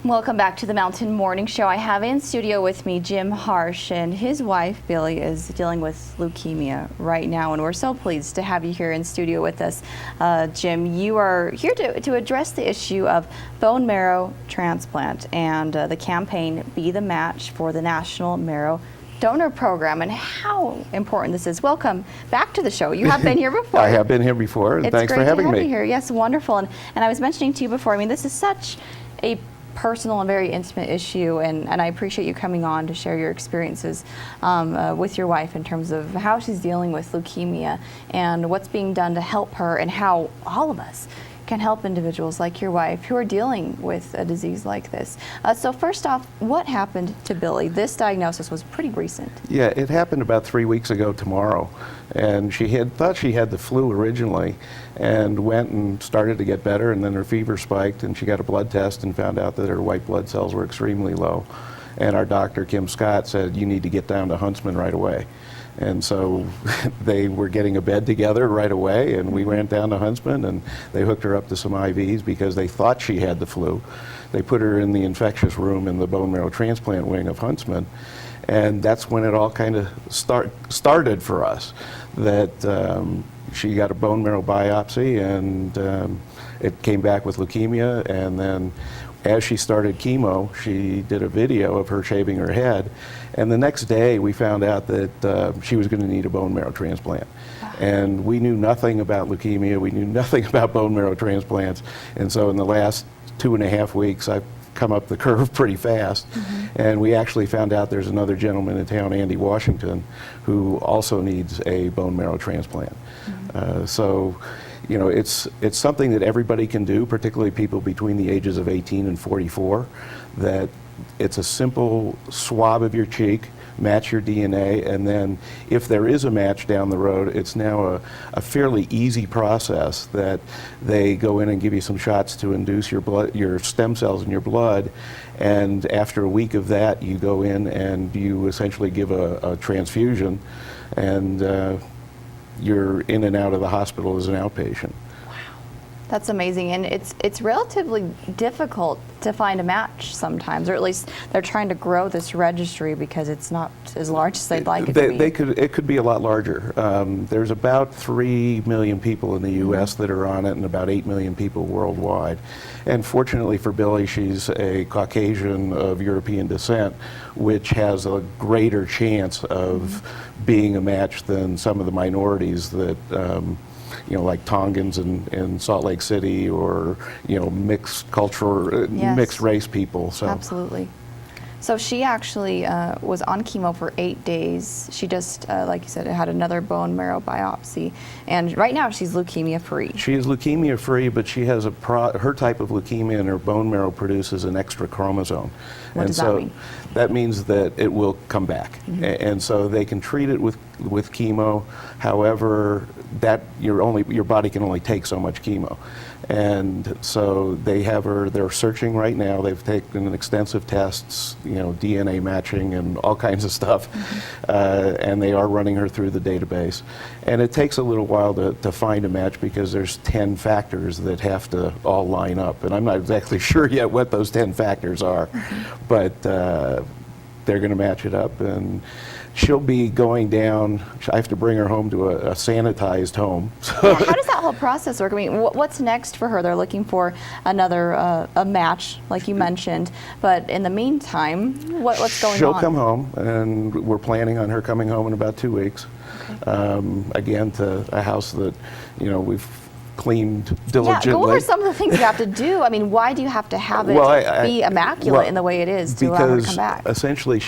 Welcome back to the Mountain Morning Show. I have in studio with me Jim Harsch, and his wife Billy is dealing with leukemia right now, and we're so pleased to have you here in studio with us. Jim, you are here to address the issue of bone marrow transplant and the campaign Be the Match for the National Marrow Donor Program, and how important this is. Welcome back to the show. You have been here before. I have been here before, and thanks for having me. It's great to have you here. Yes, wonderful. And I was mentioning to you before, I mean, this is such a personal and very intimate issue, and I appreciate you coming on to share your experiences with your wife in terms of how she's dealing with leukemia and what's being done to help her, and how all of us can help individuals like your wife who are dealing with a disease like this. So first off, what happened to Billy? This diagnosis was pretty recent. Yeah, it happened about 3 weeks ago tomorrow, and she had thought she had the flu originally and went and started to get better, and then her fever spiked, and she got a blood test and found out that her white blood cells were extremely low. And our doctor, Kim Scott, said, you need to get down to Huntsman right away. And so they were getting a bed together right away, and we went down to Huntsman, and they hooked her up to some IVs because they thought she had the flu. They put her in the infectious room in the bone marrow transplant wing of Huntsman, and that's when it all kind of started for us. That she got a bone marrow biopsy, and it came back with leukemia, and then as she started chemo, she did a video of her shaving her head, and the next day we found out that she was going to need a bone marrow transplant. Wow. And we knew nothing about leukemia, we knew nothing about bone marrow transplants, and so in the last 2.5 weeks I've come up the curve pretty fast. And we actually found out there's another gentleman in town, Andy Washington, who also needs a bone marrow transplant. So, you know, it's something that everybody can do, particularly people between the ages of 18 and 44, that it's a simple swab of your cheek, match your DNA, and then if there is a match down the road, it's now a fairly easy process that they go in and give you some shots to induce your stem cells in your blood, and after a week of that you go in and you essentially give a transfusion, and you're in and out of the hospital as an outpatient. Wow, that's amazing, and it's relatively difficult to find a match sometimes, or at least they're trying to grow this registry because it's not as large as they'd like it to be. It could be a lot larger. There's about 3 million people in the U.S. that are on it, and about 8 million people worldwide. And fortunately for Billy, she's a Caucasian of European descent, which has a greater chance of being a match than some of the minorities that you know, like Tongans in Salt Lake City, or, you know, mixed culture, mixed race people. So. Absolutely. So she actually was on chemo for 8 days. She just, like you said, had another bone marrow biopsy, and right now she's leukemia free. She is leukemia free, but she has her type of leukemia, and her bone marrow produces an extra chromosome. What does that mean? That means that it will come back, and so they can treat it with chemo. However, that your body can only take so much chemo, and so they're searching right now. They've taken extensive tests, you know, DNA matching and all kinds of stuff, and they are running her through the database. And it takes a little while to find a match because there's 10 factors that have to all line up, and I'm not exactly sure yet what those 10 factors are, but they're going to match it up, and she'll be going down. I have to bring her home to a sanitized home. Yeah, how does that whole process work? I mean, what's next for her? They're looking for another a match, like you mentioned, but in the meantime, what's going on? She'll come home, and we're planning on her coming home in about 2 weeks. Okay. Again, to a house that, you know, we've cleaned diligently. Yeah, go over some of the things you have to do. I mean, why do you have to have it be immaculate in the way it is to allow her to come back? Because essentially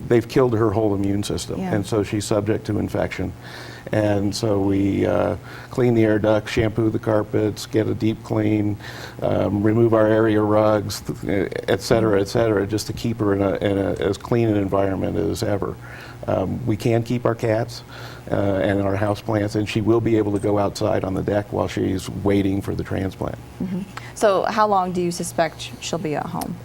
they've killed her whole immune system, and so she's subject to infection. And so we clean the air ducts, shampoo the carpets, get a deep clean, remove our area rugs, et cetera, just to keep her in a as clean an environment as ever. We can keep our cats and our houseplants, and she will be able to go outside on the deck while she's waiting for the transplant. So how long do you suspect she'll be at home?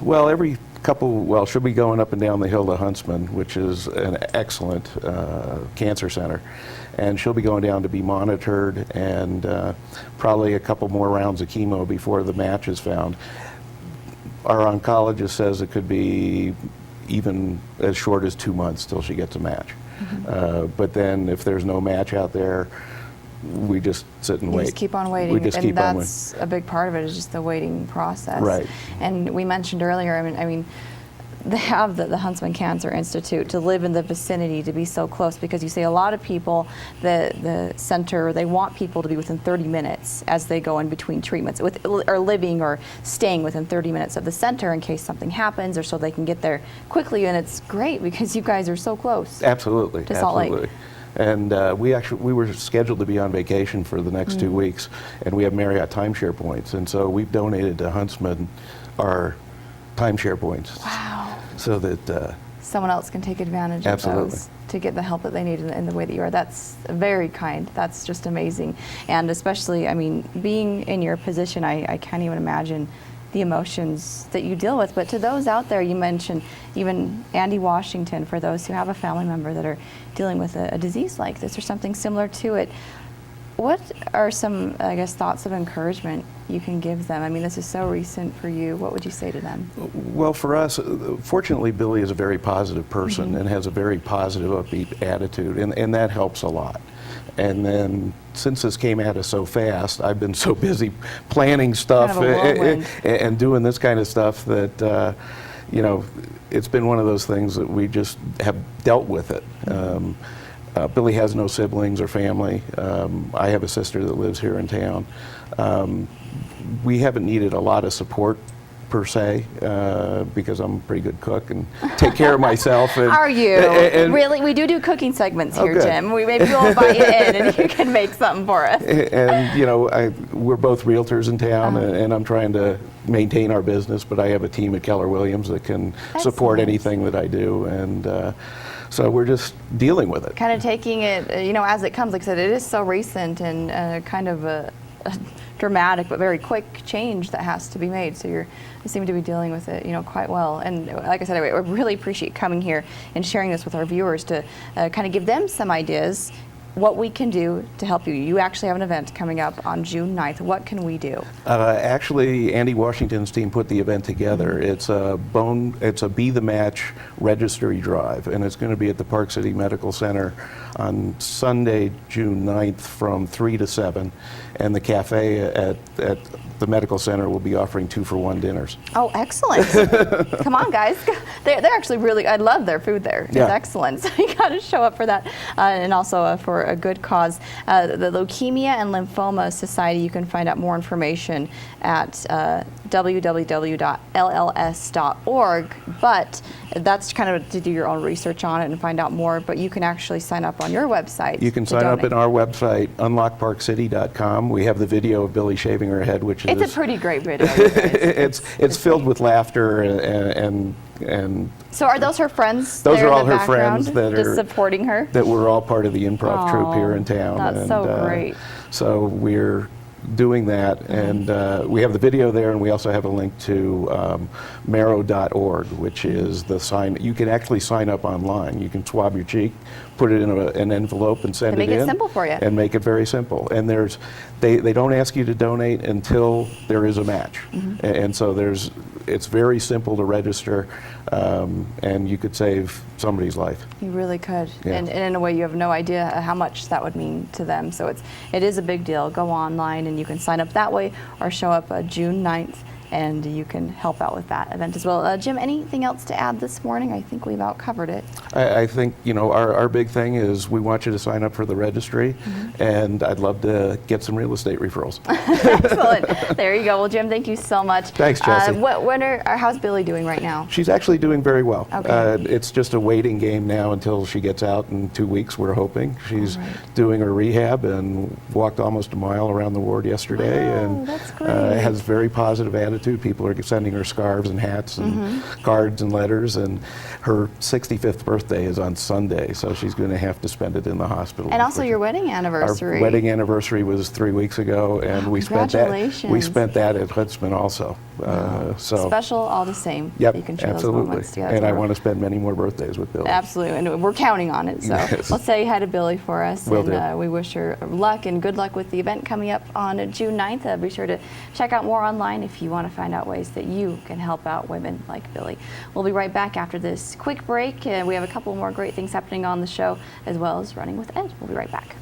Well, she'll be going up and down the hill to Huntsman, which is an excellent cancer center. And she'll be going down to be monitored, and probably a couple more rounds of chemo before the match is found. our oncologist says it could be even as short as 2 months till she gets a match. But then if there's no match out there, we just sit and wait. Just keep on waiting. We just and keep on that's a big part of it, is just the waiting process. Right. And we mentioned earlier, I mean, they have the Huntsman Cancer Institute to live in the vicinity, to be so close, because you say a lot of people, the center, they want people to be within 30 minutes as they go in between treatments, or living or staying within 30 minutes of the center in case something happens, or so they can get there quickly. And it's great because you guys are so close. Absolutely, to Salt Lake. absolutely. And we were scheduled to be on vacation for the next 2 weeks, and we have Marriott timeshare points, and so we've donated to Huntsman our timeshare points. Wow. So that Someone else can take advantage Absolutely. of those to get the help that they need in the way that you are. That's very kind. That's just amazing. And especially, I mean, being in your position, I can't even imagine the emotions that you deal with. But to those out there, you mentioned even Andy Washington, for those who have a family member that are dealing with a disease like this or something similar to it. What are some, I guess, thoughts of encouragement you can give them? I mean, this is so recent for you. What would you say to them? Well, for us, fortunately, Billy is a very positive person and has a very positive, upbeat attitude, and that helps a lot. And then, since this came at us so fast, I've been so busy planning stuff Kind of a whirlwind. and doing this kind of stuff that, you know, it's been one of those things that we just have dealt with it. Billy has no siblings or family. I have a sister that lives here in town. We haven't needed a lot of support per se, because I'm a pretty good cook and take care of myself. And, Are you? and- Really? We do cooking segments here, good. Jim. Maybe we'll invite you in and you can make something for us. And you know, we're both realtors in town, and I'm trying to maintain our business, but I have a team at Keller Williams that can support Excellent. anything that I do, and so we're just dealing with it. Kind of taking it, you know, as it comes. Like I said, it is so recent and kind of a dramatic but very quick change that has to be made. So you seem to be dealing with it, you know, quite well. And like I said, I really appreciate coming here and sharing this with our viewers to kind of give them some ideas what we can do to help you. You actually have an event coming up on June 9th. What can we do? Actually, Andy Washington's team put the event together. It's a Be the Match registry drive, and it's going to be at the Park City Medical Center on Sunday, June 9th from 3 to 7, and the cafe at the medical center will be offering 2-for-1 dinners. Oh, excellent. Come on, guys. They're actually really, I love their food there. It's excellent. So you got to show up for that. And also for a good cause. The Leukemia and Lymphoma Society, you can find out more information at www.lls.org. But that's kind of to do your own research on it and find out more. But you can actually sign up on your website. You can sign up at our website, unlockparkcity.com. We have the video of Billy shaving her head, which It's is... a pretty great video. You guys. it's filled with laughter and So are those her friends? Those there are in all the her friends background, that just are supporting her. that we're all part of the improv troupe here in Oh, town. that's so great. So we're doing that, and we have the video there, and we also have a link to marrow.org, which is the sign. You can actually sign up online. You can swab your cheek, put it in an envelope, and send They it make in. it simple for you. And make it very simple. And they don't ask you to donate until there is a match, and so it's very simple to register, and you could save somebody's life. You really could, Yeah. and in a way you have no idea how much that would mean to them. So it is a big deal. Go online and you can sign up that way, or show up June 9th, and you can help out with that event as well. Jim, anything else to add this morning? I think we've about covered it. I think, you know, our big thing is we want you to sign up for the registry, and I'd love to get some real estate referrals. Excellent. There you go. Well, Jim, thank you so much. Thanks, Jesse. How's Billy doing right now? She's actually doing very well. Okay. It's just a waiting game now until she gets out in 2 weeks, we're hoping. She's All right. doing her rehab and walked almost a mile around the ward yesterday. Wow, and that's great. has very positive attitude. People are sending her scarves and hats and cards and letters. And her 65th birthday is on Sunday, so she's going to have to spend it in the hospital. And also your wedding anniversary. Our wedding anniversary was 3 weeks ago, and we spent that Congratulations. at Huntsman also. So special all the same. Yep, You can share those absolutely. moments together. And I want to spend many more birthdays with Billy. Absolutely, and we're counting on it. So Yes. let's say hi to Billy for us, Will and do. we wish her luck and good luck with the event coming up on June 9th. Be sure to check out more online if you want to find out ways that you can help out women like Billy. We'll be right back after this quick break, and we have a couple more great things happening on the show, as well as Running with Ed. We'll be right back.